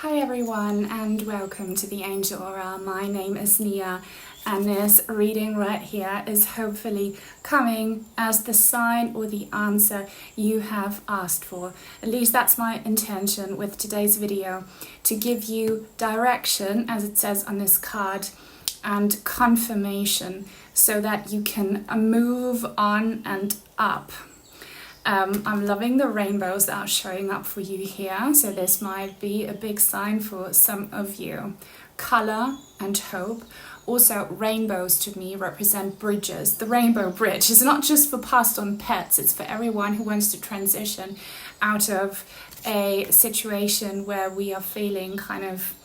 Hi everyone and welcome to the Angel Aura. My name is Nia and this reading right here is hopefully coming as the sign or the answer you have asked for. At least that's my intention with today's video, to give you direction, as it says on this card, and confirmation so that you can move on and up. I'm loving the rainbows that are showing up for you here, so this might be a big sign for some of you. Color and hope. Also, rainbows to me represent bridges. The rainbow bridge is not just for passed on pets, it's for everyone who wants to transition out of a situation where we are feeling kind of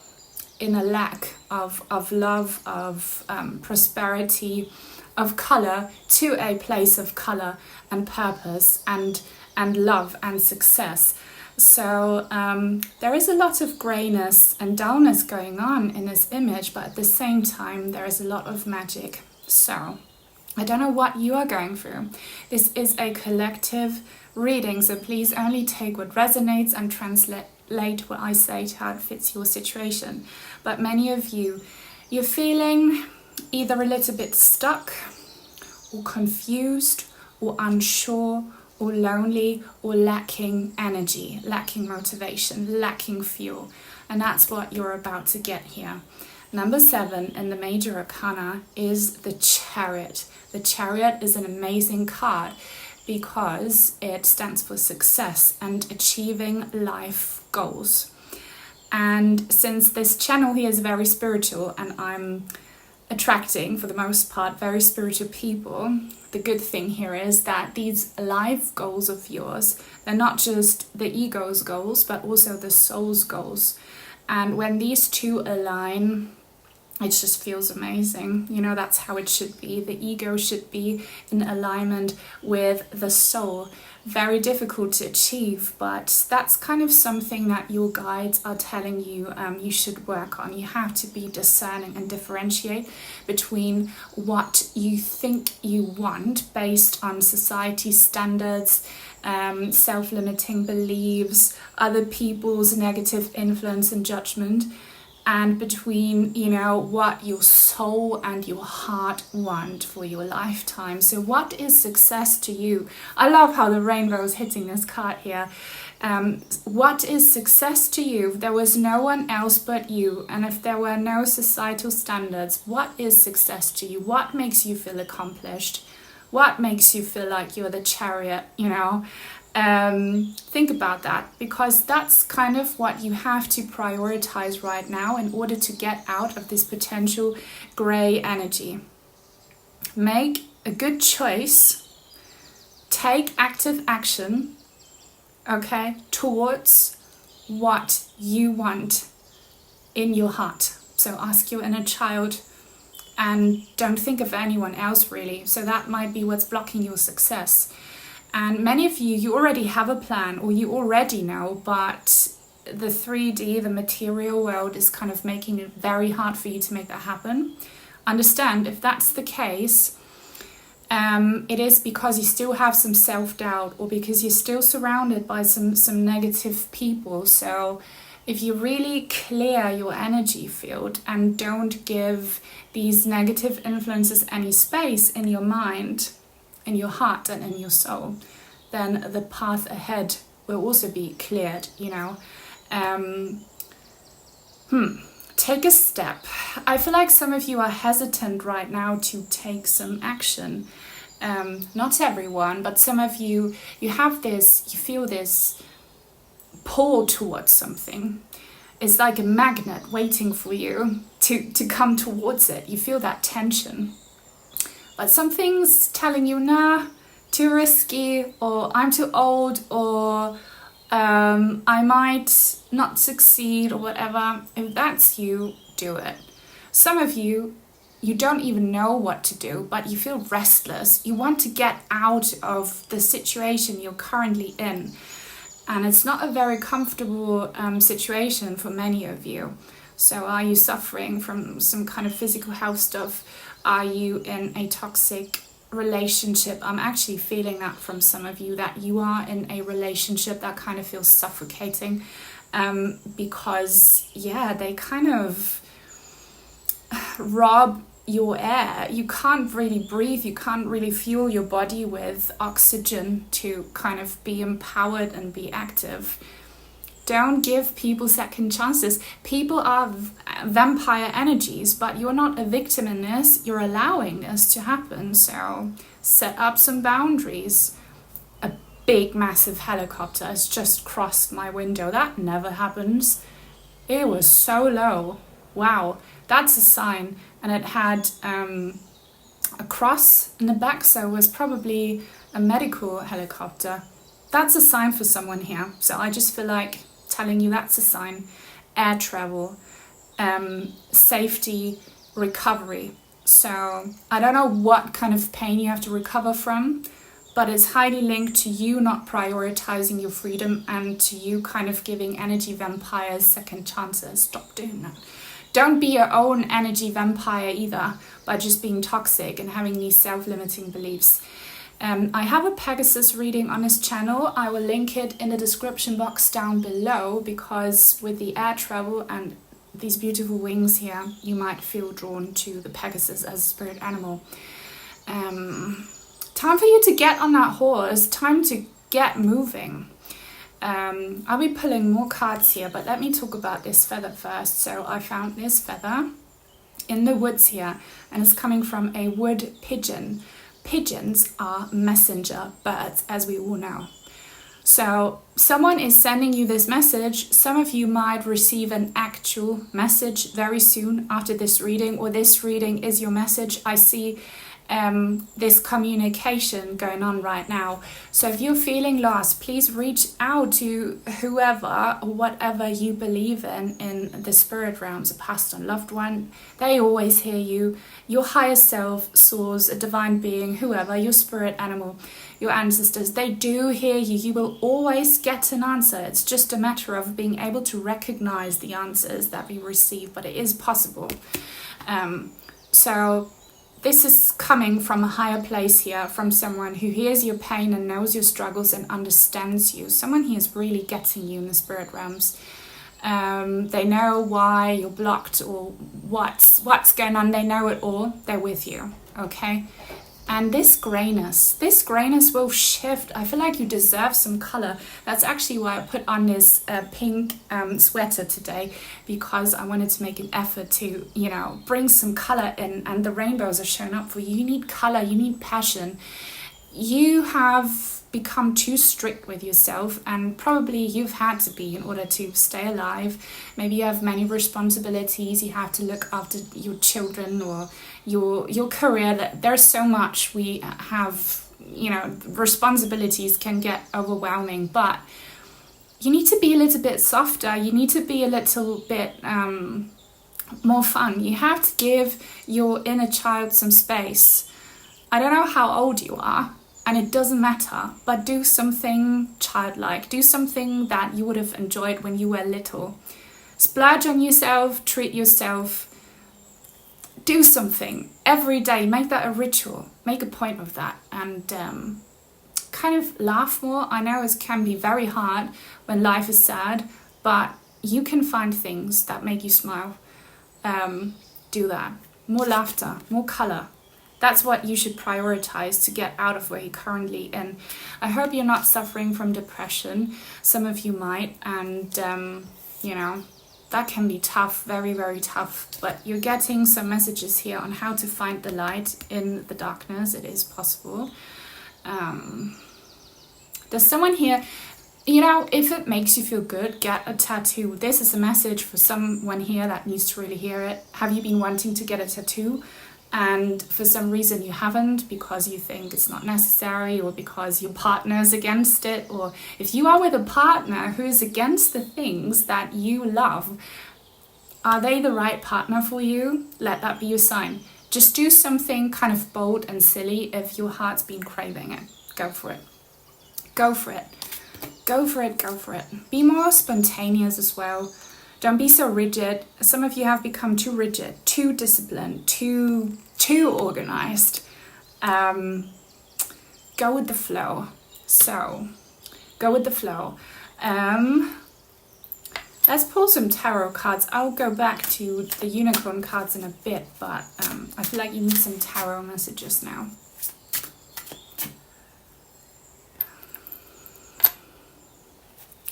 in a lack of love, of prosperity, of color, to a place of color and purpose and love and success. So there is a lot of grayness and dullness going on in this image, but at the same time there is a lot of magic. So I don't know what you are going through. This is a collective reading, so please only take what resonates and translate what I say to how it fits your situation. But many of you, you're feeling either a little bit stuck or confused or unsure or lonely or lacking energy, lacking motivation, lacking fuel. And that's what you're about to get here. Number 7 in the major arcana is the Chariot. The Chariot is an amazing card because it stands for success and achieving life goals. And since this channel here is very spiritual and I'm attracting, for the most part, very spiritual people, the good thing here is that these life goals of yours, they're not just the ego's goals, but also the soul's goals. And when these two align, it just feels amazing. You know, that's how it should be. The ego should be in alignment with the soul. Very difficult to achieve, but that's kind of something that your guides are telling you you should work on. You have to be discerning and differentiate between what you think you want based on society standards, self-limiting beliefs, other people's negative influence and judgment, and between, you know, what your soul and your heart want for your lifetime. So what is success to you? I love how the rainbow is hitting this card here. What is success to you? If there was no one else but you, and if there were no societal standards, what is success to you? What makes you feel accomplished? What makes you feel like you're the chariot, you know? Think about that, because that's kind of what you have to prioritize right now in order to get out of this potential gray energy. Make a good choice, take active action, okay, towards what you want in your heart. So ask your inner child and don't think of anyone else really. So that might be what's blocking your success. And many of you, you already have a plan, or you already know, but the 3D, the material world, is kind of making it very hard for you to make that happen. Understand, if that's the case, it is because you still have some self-doubt, or because you're still surrounded by some negative people. So if you really clear your energy field and don't give these negative influences any space in your mind, in your heart and in your soul, then the path ahead will also be cleared, you know. Take a step. I feel like some of you are hesitant right now to take some action. Not everyone, but some of you, you feel this pull towards something. It's like a magnet waiting for you to come towards it. You feel that tension. But something's telling you, nah, too risky, or I'm too old, or I might not succeed, or whatever. If that's you, do it. Some of you, you don't even know what to do, but you feel restless. You want to get out of the situation you're currently in. And it's not a very comfortable situation for many of you. So are you suffering from some kind of physical health stuff? Are you in a toxic relationship, I'm actually feeling that from some of you, that you are in a relationship that kind of feels suffocating, because they kind of rob your air. You can't really breathe, you can't really fuel your body with oxygen to kind of be empowered and be active. Don't give people second chances. People are vampire energies, but you're not a victim in this. You're allowing this to happen. So set up some boundaries. A big, massive helicopter has just crossed my window. That never happens. It was so low. Wow, that's a sign. And it had a cross in the back, so it was probably a medical helicopter. That's a sign for someone here. So I just feel like telling you that's a sign. Air travel, safety, recovery. So I don't know what kind of pain you have to recover from, but it's highly linked to you not prioritizing your freedom and to you kind of giving energy vampires second chances. Stop doing that. Don't be your own energy vampire either by just being toxic and having these self-limiting beliefs. I have a Pegasus reading on this channel. I will link it in the description box down below, because with the air travel and these beautiful wings here, you might feel drawn to the Pegasus as a spirit animal. Time for you to get on that horse, time to get moving. I'll be pulling more cards here, but let me talk about this feather first. So I found this feather in the woods here, and it's coming from a wood pigeon. Pigeons are messenger birds, as we all know. So someone is sending you this message. Some of you might receive an actual message very soon after this reading, or this reading is your message. I see this communication going on right now. So if you're feeling lost, please reach out to whoever or whatever you believe in the spirit realms, a past and loved one. They always hear you. Your higher self, source, a divine being, whoever, your spirit animal, your ancestors, they do hear you. You will always get an answer. It's just a matter of being able to recognize the answers that we receive, but it is possible. So this is coming from a higher place here, from someone who hears your pain and knows your struggles and understands you. Someone who is really getting you in the spirit realms. They know why you're blocked or what's going on. They know it all. They're with you, okay? And this grayness will shift. I feel like you deserve some color. That's actually why I put on this pink sweater today, because I wanted to make an effort to, bring some color in, and the rainbows are showing up for you. You need color, you need passion. You have become too strict with yourself, and probably you've had to be in order to stay alive. Maybe you have many responsibilities. You have to look after your children or your career. There's so much we have, responsibilities can get overwhelming, but you need to be a little bit softer. You need to be a little bit more fun. You have to give your inner child some space. I don't know how old you are, and it doesn't matter, but do something childlike. Do something that you would have enjoyed when you were little. Splurge on yourself, treat yourself. Do something every day. Make that a ritual. Make a point of that, and kind of laugh more. I know it can be very hard when life is sad, but you can find things that make you smile. Do that. More laughter, more color. That's what you should prioritize to get out of where you're currently in. I hope you're not suffering from depression. Some of you might, and that can be tough, very, very tough. But you're getting some messages here on how to find the light in the darkness. It is possible. There's someone here, if it makes you feel good, get a tattoo. This is a message for someone here that needs to really hear it. Have you been wanting to get a tattoo, and for some reason you haven't, because you think it's not necessary, or because your partner's against it, or if you are with a partner who is against the things that you love, are they the right partner for you? Let that be your sign. Just do something kind of bold and silly if your heart's been craving it. Go for it. Go for it. Go for it. Go for it. Be more spontaneous as well. Don't be so rigid. Some of you have become too rigid, too disciplined, too organized. go with the flow. So go with the flow. Let's pull some tarot cards. I'll go back to the unicorn cards in a bit, but I feel like you need some tarot messages now.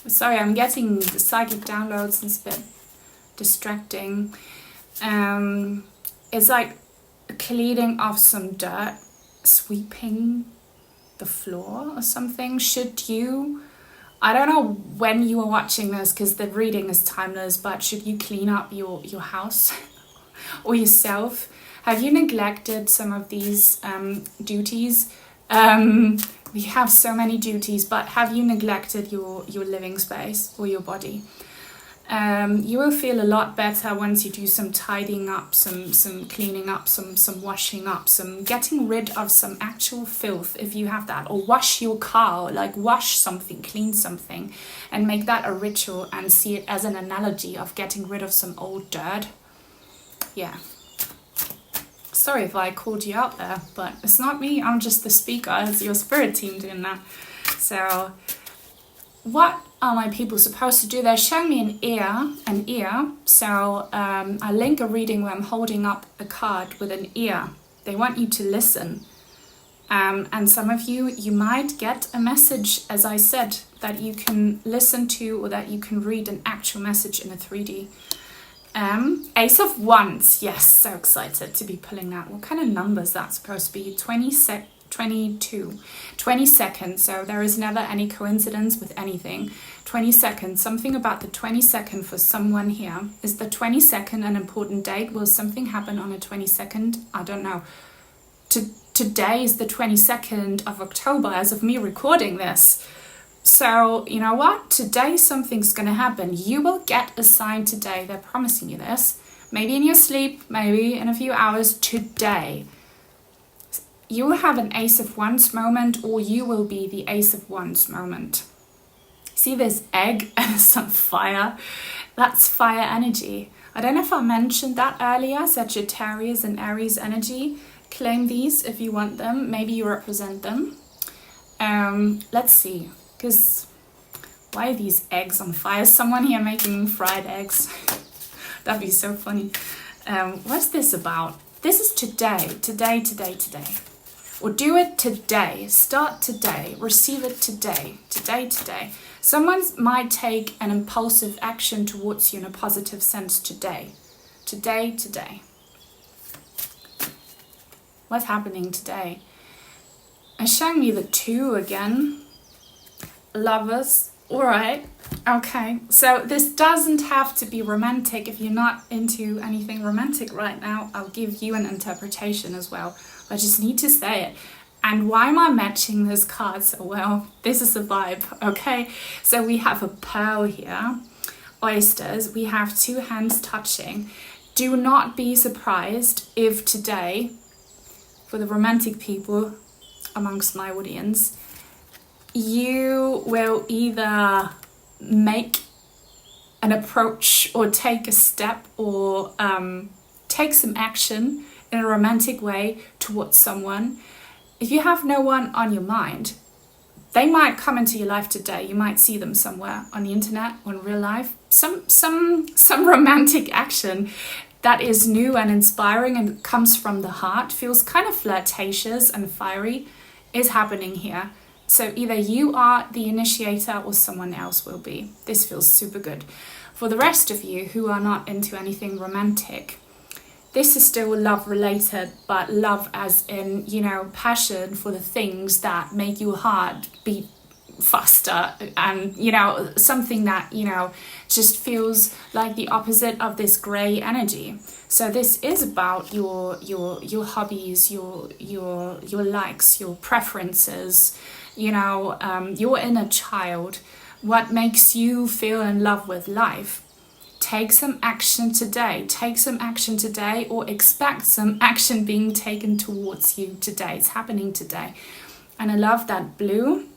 Sorry, I'm getting the psychic downloads and it's a bit distracting. It's like cleaning off some dirt, sweeping the floor or something. Should you, I don't know when you are watching this because the reading is timeless, but should you clean up your house or yourself? Have you neglected some of these duties? We have so many duties, but have you neglected your living space or your body? You will feel a lot better once you do some tidying up, some cleaning up, some washing up, some getting rid of some actual filth if you have that, or wash your car, like wash something, clean something, and make that a ritual and see it as an analogy of getting rid of some old dirt. Yeah. Sorry if I called you out there, but it's not me, I'm just the speaker, it's your spirit team doing that. So what are my people supposed to do? They're showing me an ear. So I link a reading where I'm holding up a card with an ear. They want you to listen. And some of you might get a message, as I said, that you can listen to or that you can read an actual message in a 3D. Ace of Wands, yes, so excited to be pulling that. What kind of number is that supposed to be? 22, 20 seconds, so there is never any coincidence with anything. 20 seconds, something about the 22nd for someone here. Is the 22nd an important date? Will something happen on a 22nd? I don't know. Today is the 22nd of October as of me recording this. So, you know what? Today something's going to happen. You will get a sign today. They're promising you this. Maybe in your sleep, maybe in a few hours. Today, you will have an Ace of Wands moment, or you will be the Ace of Wands moment. See this egg and it's on fire? That's fire energy. I don't know if I mentioned that earlier. Sagittarius and Aries energy. Claim these if you want them. Maybe you represent them. Let's see. Because why are these eggs on fire? Someone here making fried eggs. That'd be so funny. What's this about? This is today. Or do it today. Start today. Receive it today. Today. Someone might take an impulsive action towards you in a positive sense today. Today. What's happening today? It's showing me the 2 again. Lovers. Alright. Okay. So this doesn't have to be romantic. If you're not into anything romantic right now, I'll give you an interpretation as well. I just need to say it. And why am I matching those cards so well? This is the vibe, okay? So we have a pearl here, oysters, we have 2 hands touching. Do not be surprised if today, for the romantic people amongst my audience, you will either make an approach or take a step or take some action in a romantic way towards someone. If you have no one on your mind, they might come into your life today. You might see them somewhere on the internet or in real life. Some romantic action that is new and inspiring and comes from the heart, feels kind of flirtatious and fiery, is happening here. So either you are the initiator or someone else will be. This feels super good. For the rest of you who are not into anything romantic, this is still love related, but love as in, you know, passion for the things that make your heart beat faster, and, you know, something that, you know, just feels like the opposite of this gray energy. So this is about your hobbies, your likes, your preferences, you know, your inner child, what makes you feel in love with life. Take some action today. Take some action today, or expect some action being taken towards you today. It's happening today. And I love that blue.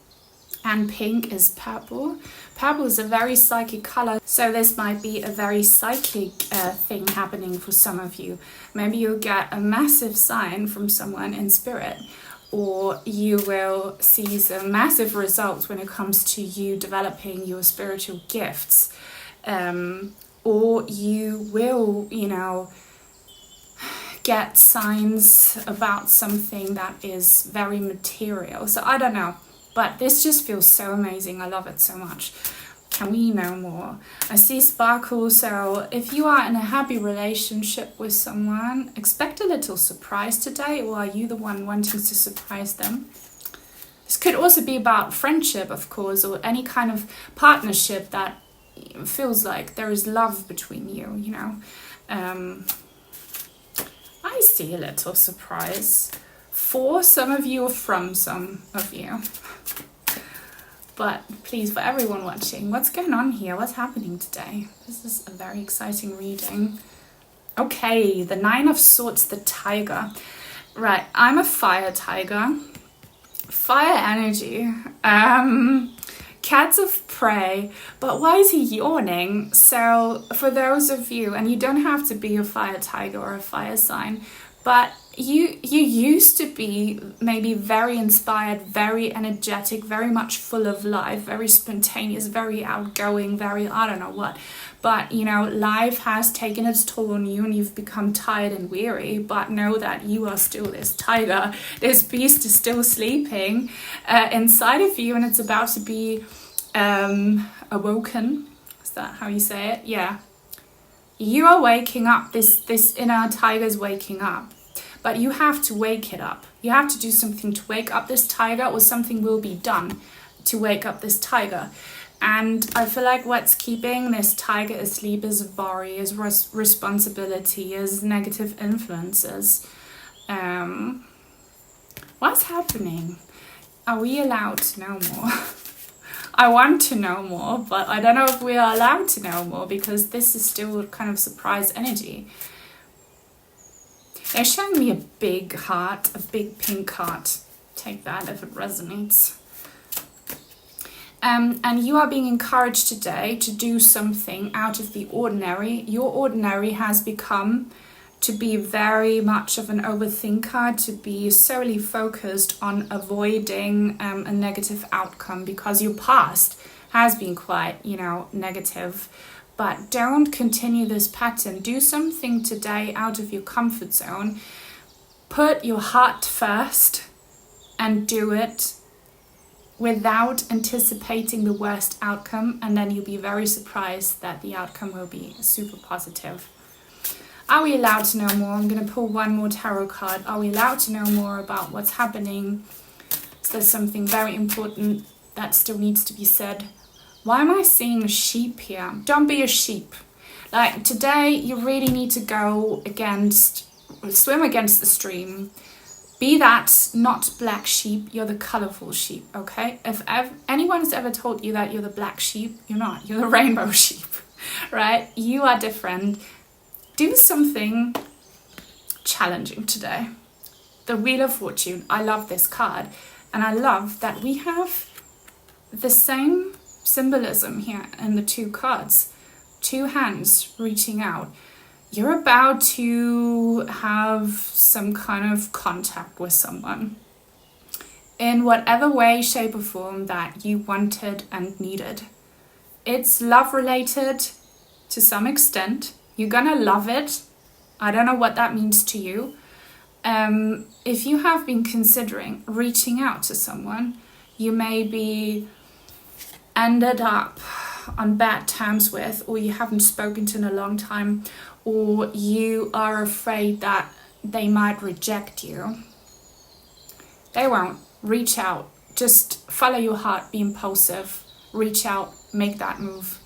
and pink is purple. Purple is a very psychic color, so this might be a very psychic thing happening for some of you. Maybe you'll get a massive sign from someone in spirit, or you will see some massive results when it comes to you developing your spiritual gifts, or you will, get signs about something that is very material. So I don't know, but this just feels so amazing. I love it so much. Can we know more? I see sparkle, so if you are in a happy relationship with someone, expect a little surprise today, or are you the one wanting to surprise them? This could also be about friendship, of course, or any kind of partnership that feels like there is love between you, I see a little surprise for some of you or from some of you. But please, for everyone watching, what's going on here? What's happening today? This is a very exciting reading. Okay, the Nine of Swords, the tiger. Right, I'm a fire tiger. Fire energy. Cats of prey. But why is he yawning? So for those of you, and you don't have to be a fire tiger or a fire sign, but you used to be maybe very inspired, very energetic, very much full of life, very spontaneous, very outgoing, very I don't know what. But life has taken its toll on you and you've become tired and weary. But know that you are still this tiger. This beast is still sleeping inside of you, and it's about to be awoken. Is that how you say it? Yeah. You are waking up. This inner tiger is waking up. But you have to wake it up. You have to do something to wake up this tiger, or something will be done to wake up this tiger. And I feel like what's keeping this tiger asleep is worry, is responsibility, is negative influences. What's happening? Are we allowed to know more? I want to know more, but I don't know if we are allowed to know more, because this is still kind of surprise energy. They're showing me a big heart, a big pink heart. Take that if it resonates. And you are being encouraged today to do something out of the ordinary. Your ordinary has become to be very much of an overthinker, to be solely focused on avoiding a negative outcome, because your past has been quite, negative. But don't continue this pattern. Do something today out of your comfort zone. Put your heart first and do it without anticipating the worst outcome, and then you'll be very surprised that the outcome will be super positive. Are we allowed to know more? I'm going to pull one more tarot card. Are we allowed to know more about what's happening? Is there something very important that still needs to be said? Why am I seeing sheep here? Don't be a sheep. Like today, you really need to swim against the stream. Be that not black sheep, you're the colorful sheep, okay? If anyone has ever told you that you're the black sheep, you're not. You're the rainbow sheep, right? You are different. Do something challenging today. The Wheel of Fortune. I love this card. And I love that we have the same symbolism here in the two cards. Two hands reaching out. You're about to have some kind of contact with someone in whatever way, shape or form that you wanted and needed. It's love related to some extent. You're gonna love it. I don't know what that means to you. If you have been considering reaching out to someone, you may be ended up on bad terms with, or you haven't spoken to in a long time, or you are afraid that they might reject you. They won't. Reach out. Just follow your heart. Be impulsive. Reach out. Make that move.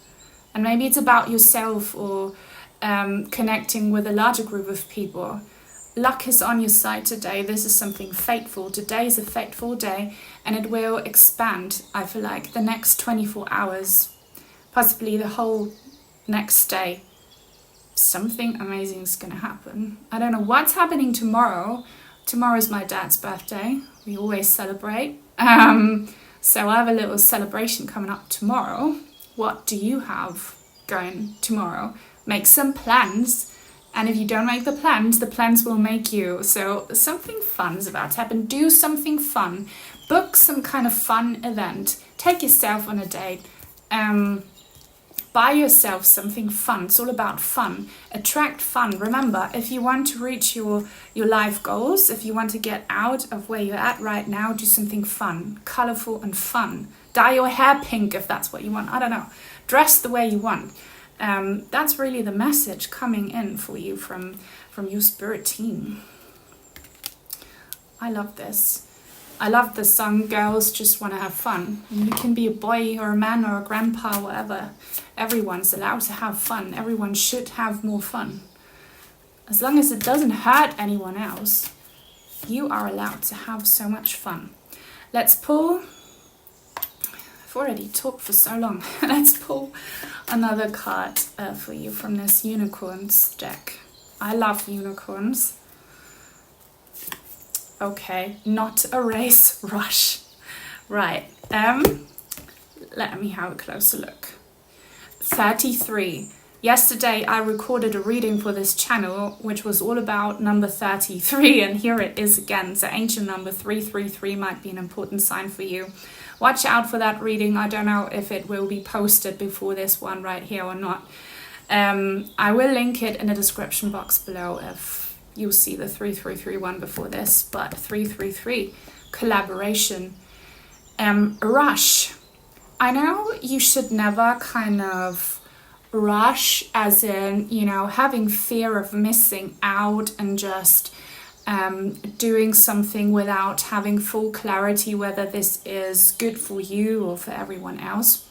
And maybe it's about yourself, or connecting with a larger group of people. Luck is on your side today. This is something fateful. Today is a fateful day, and it will expand, I feel like, the next 24 hours, possibly the whole next day. Something amazing is going to happen. I don't know what's happening tomorrow. Tomorrow is my dad's birthday. We always celebrate. So I have a little celebration coming up tomorrow. What do you have going tomorrow? Make some plans. And if you don't make the plans will make you. So something fun is about to happen. Do something fun. Book some kind of fun event. Take yourself on a date. Buy yourself something fun. It's all about fun. Attract fun. Remember, if you want to reach your life goals, if you want to get out of where you're at right now, do something fun, colorful and fun. Dye your hair pink if that's what you want. I don't know. Dress the way you want. That's really the message coming in for you from your spirit team. I love this. I love the song Girls Just Want to Have Fun. And you can be a boy or a man or a grandpa, whatever. Everyone's allowed to have fun. Everyone should have more fun. As long as it doesn't hurt anyone else, you are allowed to have so much fun. Let's pull. I've already talked for so long. Let's pull another card for you from this unicorns deck. I love unicorns. Okay, not a race, rush. Right, let me have a closer look. 33. Yesterday I recorded a reading for this channel which was all about number 33, and here it is again. So ancient number 333 might be an important sign for you. Watch out for that reading. I don't know if it will be posted before this one right here or not. I will link it in the description box below if you'll see the 333 one before this, but 333, collaboration, rush. I know you should never kind of rush as in, you know, having fear of missing out and just doing something without having full clarity whether this is good for you or for everyone else.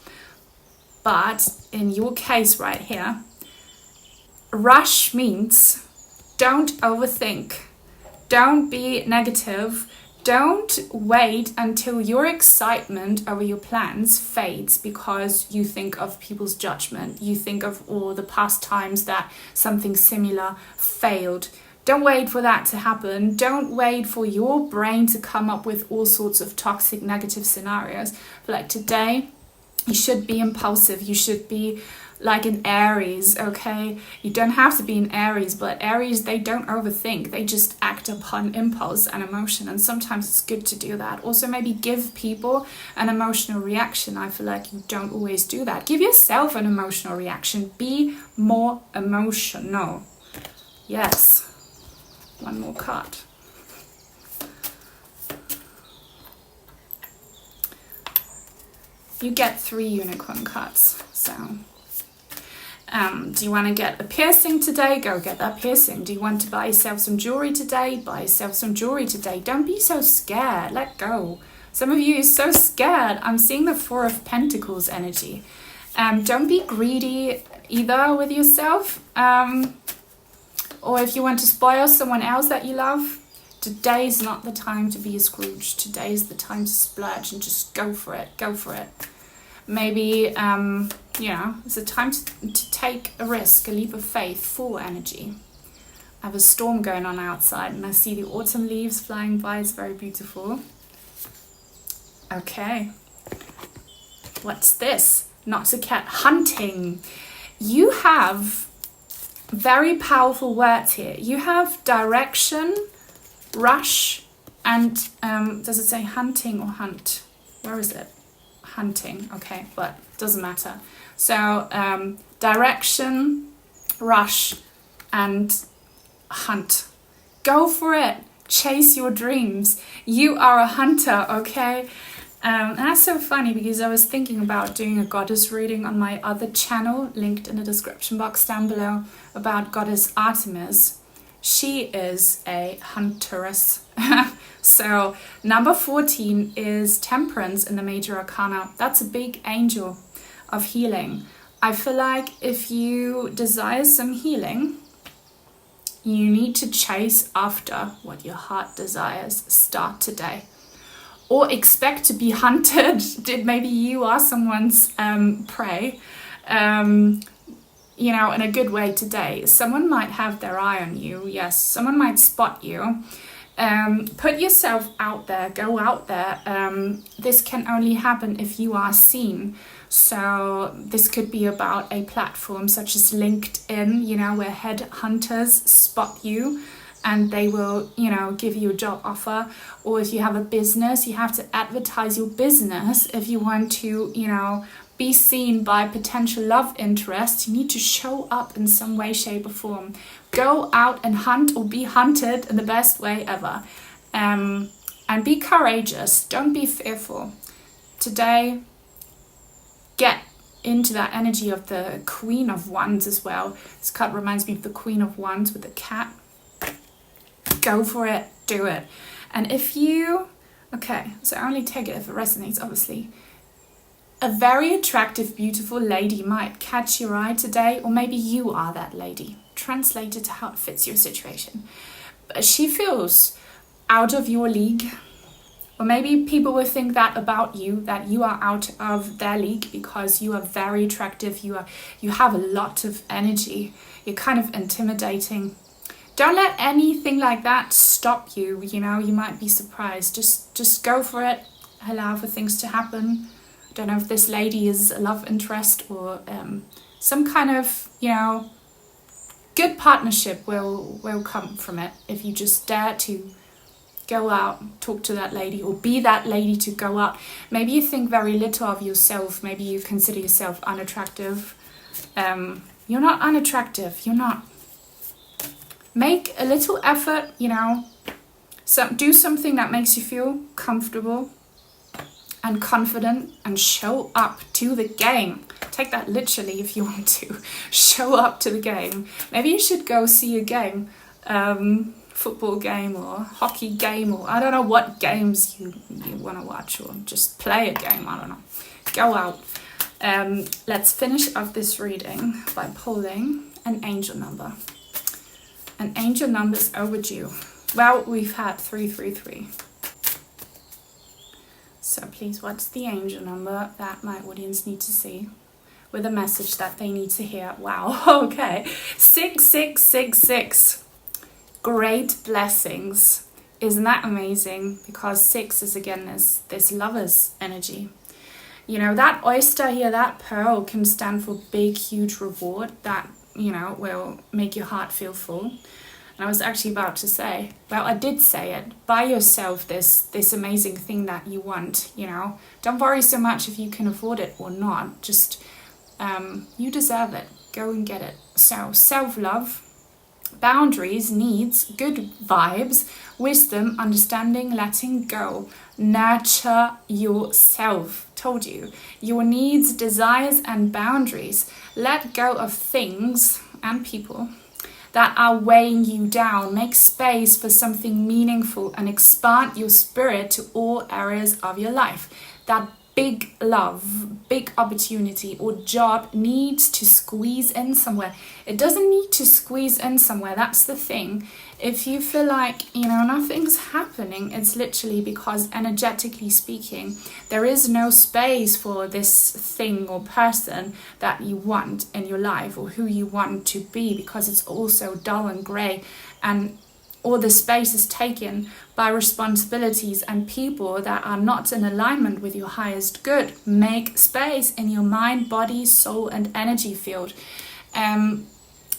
But in your case right here, rush means don't overthink. Don't be negative. Don't wait until your excitement over your plans fades because you think of people's judgment. You think of all the past times that something similar failed. Don't wait for that to happen. Don't wait for your brain to come up with all sorts of toxic, negative scenarios. But like today, you should be impulsive. You should be like an Aries, okay? You don't have to be an Aries, but Aries, they don't overthink. They just act upon impulse and emotion, and sometimes it's good to do that. Also, maybe give people an emotional reaction. I feel like you don't always do that. Give yourself an emotional reaction. Be more emotional. Yes. One more card. You get 3 unicorn cards, so... do you want to get a piercing today? Go get that piercing. Do you want to buy yourself some jewelry today? Buy yourself some jewelry today. Don't be so scared. Let go. Some of you are so scared. I'm seeing the 4 of Pentacles energy. Don't be greedy either with yourself. Or if you want to spoil someone else that you love, today's not the time to be a Scrooge. Today's the time to splurge and just go for it. Go for it. Maybe, you know, it's a time to take a risk, a leap of faith, full energy. I have a storm going on outside and I see the autumn leaves flying by. It's very beautiful. Okay. What's this? Not a cat. Hunting. You have very powerful words here. You have direction, rush, and does it say hunting or hunt? Where is it? Hunting, okay, but doesn't matter. So direction, rush, and hunt. Go for it. Chase your dreams. You are a hunter, okay? And that's so funny because I was thinking about doing a goddess reading on my other channel, linked in the description box down below, about goddess Artemis. She is a huntress. So number 14 is Temperance in the Major Arcana. That's a big angel of healing. I feel like if you desire some healing, you need to chase after what your heart desires. Start today. Or expect to be hunted. Maybe you are someone's prey. You know, in a good way today. Someone might have their eye on you. Yes, someone might spot you. Put yourself out there, go out there. This can only happen if you are seen. So this could be about a platform such as LinkedIn, you know, where headhunters spot you and they will, you know, give you a job offer. Or if you have a business, you have to advertise your business. If you want to, you know, be seen by potential love interests, you need to show up in some way, shape or form. Go out and hunt or be hunted in the best way ever. And be courageous. Don't be fearful. Today, get into that energy of the Queen of Wands as well. This card reminds me of the Queen of Wands with the cat. Go for it. Do it. And if you... Okay, so only take it if it resonates, obviously. A very attractive, beautiful lady might catch your eye today, or maybe you are that lady. Translate it to how it fits your situation. But she feels out of your league, or maybe people will think that about you, that you are out of their league because you are very attractive, you have a lot of energy, you're kind of intimidating. Don't let anything like that stop you, you know, you might be surprised. Just go for it, allow for things to happen. I don't know if this lady is a love interest or some kind of, you know, good partnership will come from it if you just dare to go out, talk to that lady, or be that lady to go out. Maybe you think very little of yourself. Maybe you consider yourself unattractive. You're not unattractive. You're not. Make a little effort, you know. Do something that makes you feel comfortable and confident, and show up to the game. Take that literally if you want to. Show up to the game. Maybe you should go see a game. Football game or hockey game, or I don't know what games you want to watch, or just play a game, I don't know. Go out. Let's finish off this reading by pulling an angel number. An angel number is overdue. Well, we've had 333. So please, what's the angel number that my audience need to see with a message that they need to hear? Wow, okay. 6666. Great blessings. Isn't that amazing? Because 6 is again this lover's energy. You know, that oyster here, that pearl can stand for big, huge reward that, you know, will make your heart feel full. And I was actually about to say, well, I did say it. Buy yourself this amazing thing that you want, you know. Don't worry so much if you can afford it or not. Just, you deserve it. Go and get it. So, self-love. Boundaries, needs, good vibes, wisdom, understanding, letting go. Nurture yourself. Told you. Your needs, desires and boundaries. Let go of things and people that are weighing you down. Make space for something meaningful and expand your spirit to all areas of your life. That big love, big opportunity or job needs to squeeze in somewhere. It doesn't need to squeeze in somewhere. That's the thing. If you feel like, you know, nothing's happening, it's literally because energetically speaking, there is no space for this thing or person that you want in your life or who you want to be, because it's all so dull and grey, and all the space is taken by responsibilities and people that are not in alignment with your highest good. Make space in your mind, body, soul and energy field.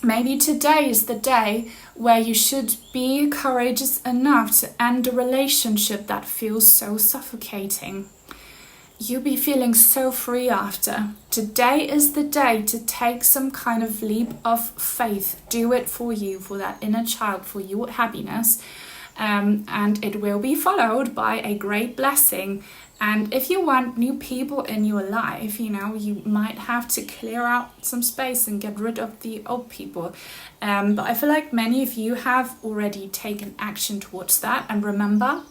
Maybe today is the day where you should be courageous enough to end a relationship that feels so suffocating. You'll be feeling so free after. Today is the day to take some kind of leap of faith. Do it for you, for that inner child, for your happiness. And it will be followed by a great blessing. And if you want new people in your life, you know, you might have to clear out some space and get rid of the old people. But I feel like many of you have already taken action towards that. And remember,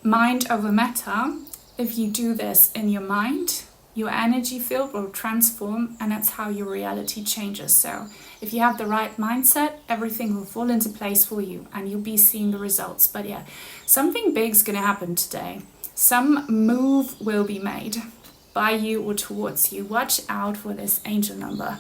mind over matter. If you do this in your mind, your energy field will transform, and that's how your reality changes. So if you have the right mindset, everything will fall into place for you and you'll be seeing the results. But yeah, something big's going to happen today. Some move will be made by you or towards you. Watch out for this angel number.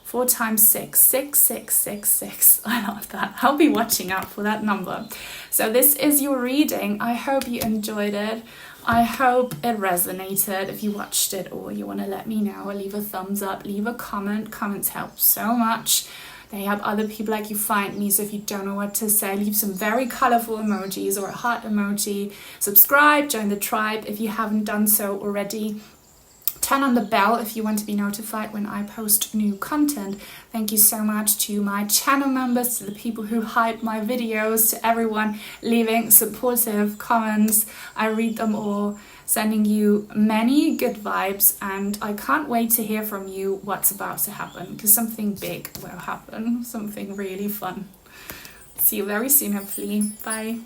4 times 6, 6, 6, 6, 6. I love that. I'll be watching out for that number. So this is your reading. I hope you enjoyed it. I hope it resonated. If you watched it or you want to let me know, leave a thumbs up, leave a comment. Comments help so much. They help other people like you find me. So if you don't know what to say, leave some very colorful emojis or a heart emoji. Subscribe, join the tribe if you haven't done so already. Turn on the bell if you want to be notified when I post new content. Thank you so much to my channel members, to the people who hype my videos, to everyone leaving supportive comments. I read them all, sending you many good vibes, and I can't wait to hear from you what's about to happen, because something big will happen, something really fun. See you very soon, hopefully. Bye.